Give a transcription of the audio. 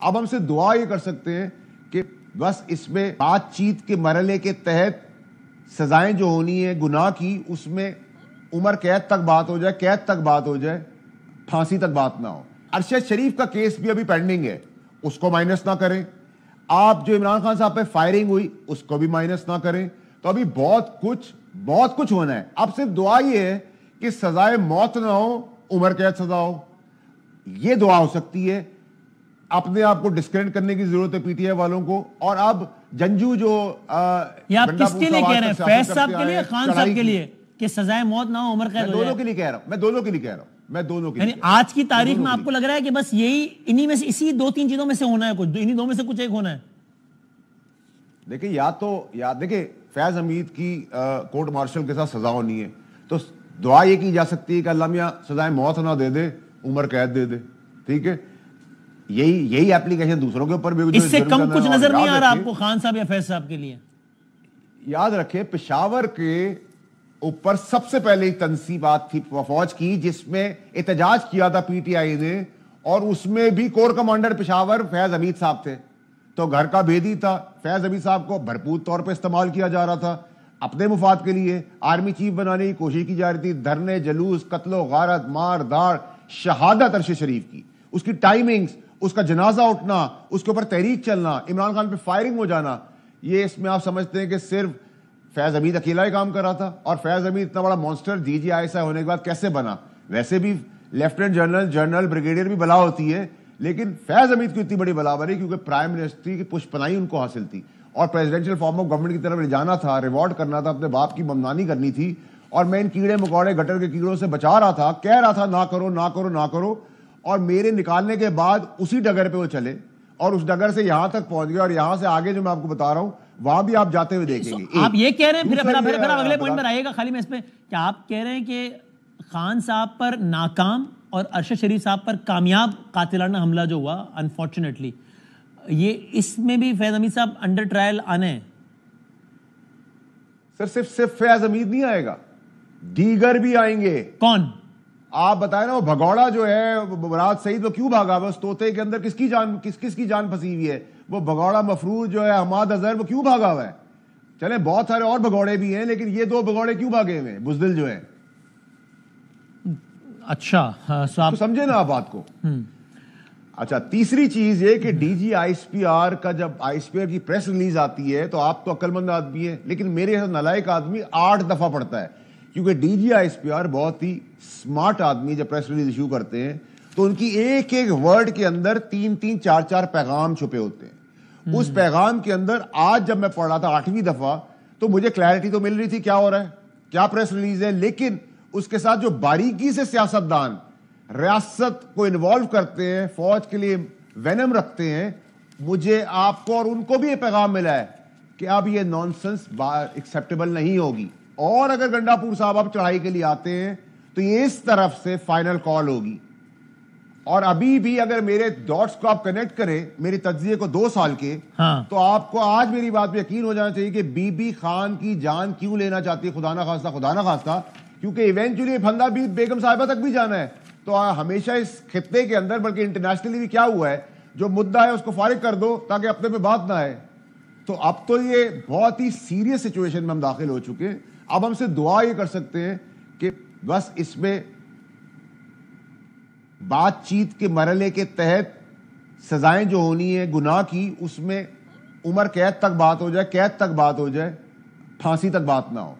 اب ہم سے دعا یہ کر سکتے ہیں کہ بس اس میں بات چیت کے مرحلے کے تحت سزائیں جو ہونی ہے گناہ کی، اس میں عمر قید تک بات ہو جائے، قید تک بات ہو جائے، پھانسی تک بات نہ ہو۔ ارشد شریف کا کیس بھی ابھی پینڈنگ ہے، اس کو مائنس نہ کریں۔ آپ جو عمران خان صاحب پہ فائرنگ ہوئی اس کو بھی مائنس نہ کریں۔ تو ابھی بہت کچھ ہونا ہے۔ اب صرف دعا یہ ہے کہ سزائے موت نہ ہو، عمر قید سزا ہو، یہ دعا ہو سکتی ہے۔ اپنے آپ کو ڈسکریڈٹ کرنے کی ضرورت ہے پی ٹی آئی والوں کو۔ اور اب جنجو جو یہ آپ کس کے لیے کہہ رہے ہیں؟ فیض صاحب کے لیے، خان صاحب کے لیے کہ سزائے موت نہ ہو، عمر قید ہو جائے؟ دونوں کے لیے کہہ رہا ہوں، میں دونوں کے لیے کہہ رہا ہوں، میں دونوں کے لیے۔ یعنی آج کی تاریخ میں آپ کو لگ رہا ہے کہ بس یہی انہی میں سے، اسی دو تین چیزوں میں سے ہونا ہے، کچھ انہی دو میں سے کچھ ایک ہونا ہے؟ دیکھیں دیکھیں فیض حمید کی کورٹ مارشل کے ساتھ سزا ہونی ہے، تو دعا یہ کی جا سکتی ہے کہ اللہ میاں سزائے موت نہ دے دے، عمر قید دے دے، ٹھیک ہے؟ یہی اپلیکیشن دوسروں کے اوپر بھی۔ اس سے کم کچھ نظر نہیں آ رہا آپ کو خان صاحب یا فیض صاحب کے لیے؟ یاد رکھیں پشاور کے اوپر سب سے پہلے تنصیبات تھی فوج کی جس میں احتجاج کیا تھا پی ٹی آئی نے، اور اس میں بھی کور کمانڈر پشاور فیض حمید صاحب تھے، تو گھر کا بھیدی تھا۔ فیض حمید صاحب کو بھرپور طور پہ استعمال کیا جا رہا تھا اپنے مفاد کے لیے، آرمی چیف بنانے کی کوشش کی جا رہی تھی، دھرنے، جلوس، قتل و غارت، مار دھاڑ، شہادت ارشد شریف کی، اس کی ٹائمنگز، اس کا جنازہ اٹھنا، اس کے اوپر تحریک چلنا، عمران خان پہ فائرنگ ہو جانا، یہ اس میں آپ سمجھتے ہیں کہ صرف فیض حمید اکیلا ہی کام کر رہا تھا؟ اور فیض حمید اتنا بڑا monster D G I S I ہونے کے بعد کیسے بنا؟ ویسے بھی لیفٹیننٹ جنرل بریگیڈیئر بھی بلا ہوتی ہے، لیکن فیض حمید کو اتنی بڑی بلا بنی کیونکہ پرائم منسٹری کی پشت پناہی ان کو حاصل تھی، اور پریزیڈنشیل فارم آف گورنمنٹ کی طرف لے جانا تھا، ریوارڈ کرنا تھا، اپنے باپ کی بمنانی کرنی تھی، اور میں ان کیڑے مکوڑے گٹر کے کیڑوں سے بچا رہا تھا، کہہ رہا تھا نہ کرو نہ کرو نہ کرو، اور میرے نکالنے کے بعد اسی ڈگر پہ وہ چلے، اور اس ڈگر سے یہاں تک پہنچ گئے، اور یہاں سے آگے جو میں آپ کو بتا رہا ہوں وہاں بھی آپ جاتے ہوئے دیکھیں گے۔ آپ یہ کہہ رہے ہیں، پھر اگلے پوائنٹ پر آئیے گا، خالی میں اس پہ کیا آپ کہہ رہے ہیں کہ خان صاحب پر ناکام اور ارشد شریف صاحب پر کامیاب قاتلانہ حملہ جو ہوا انفارچونیٹلی، یہ اس میں بھی فیض حمید صاحب انڈر ٹرائل آنے ہیں؟ سر صرف فیض حمید نہیں آئے گا، دیگر بھی آئیں گے۔ کون؟ آپ بتائیں نا، وہ بھگوڑا جو ہے مراد سعید، وہ کیوں بھاگا؟ اس طوطے کے اندر کس کی جان پھنسی ہوئی ہے؟ وہ بھگوڑا مفروض جو ہے حماد اظہر، وہ کیوں بھاگا ہوا ہے؟ چلیں بہت سارے اور بھگوڑے بھی ہیں، لیکن یہ دو بھگوڑے کیوں بھاگے ہوئے ہیں بزدل جو ہیں؟ اچھا تو سمجھے نا آپ بات کو۔ اچھا، تیسری چیز یہ کہ D G I S P R کا جب آئی ایس پی آر کی پریس ریلیز آتی ہے تو آپ تو عقل مند آدمی ہے، لیکن میرے یہاں نالائق آدمی 8 دفعہ پڑھتا ہے، کیونکہ D G I S P R بہت ہی سمارٹ آدمی جب پریس ریلیز ایشو کرتے ہیں تو ان کی ایک ورڈ کے اندر 3 4 پیغام چھپے ہوتے ہیں۔ اس پیغام کے اندر آج جب میں پڑھ رہا تھا 8ویں دفعہ تو مجھے کلیئرٹی تو مل رہی تھی کیا ہو رہا ہے، کیا پریس ریلیز ہے، لیکن اس کے ساتھ جو باریکی سے سیاستدان ریاست کو انوالو کرتے ہیں، فوج کے لیے وینم رکھتے ہیں، مجھے آپ کو اور ان کو بھی یہ پیغام ملا ہے کہ اب یہ نانسنس ایکسیپٹیبل نہیں ہوگی، اور اگر گنڈا پور صاحب آپ چڑھائی کے لیے آتے ہیں تو یہ اس طرف سے فائنل کال ہوگی۔ اور ابھی بھی اگر میرے ڈاٹس کو آپ کنیکٹ کریں، میری تجزیے کو 2 سال کے، تو آپ کو آج میری بات پہ یقین ہو جانا چاہیے کہ بی بی خان کی جان کیوں لینا چاہتی ہے خدا نہ خواستہ، کیونکہ ایونچولی پھندا بھی بیگم صاحبہ تک بھی جانا ہے۔ تو ہمیشہ اس خطے کے اندر بلکہ انٹرنیشنلی بھی کیا ہوا ہے، جو مدعا ہے اس کو فارغ کر دو تاکہ اپنے پہ بات نہ آئے۔ تو اب تو یہ بہت ہی سیریس سچویشن میں ہم داخل ہو چکے ہیں۔ اب ہم سے دعا یہ کر سکتے ہیں کہ بس اس میں بات چیت کے مرحلے کے تحت سزائیں جو ہونی ہے گناہ کی، اس میں عمر قید تک بات ہو جائے، قید تک بات ہو جائے، پھانسی تک بات نہ ہو۔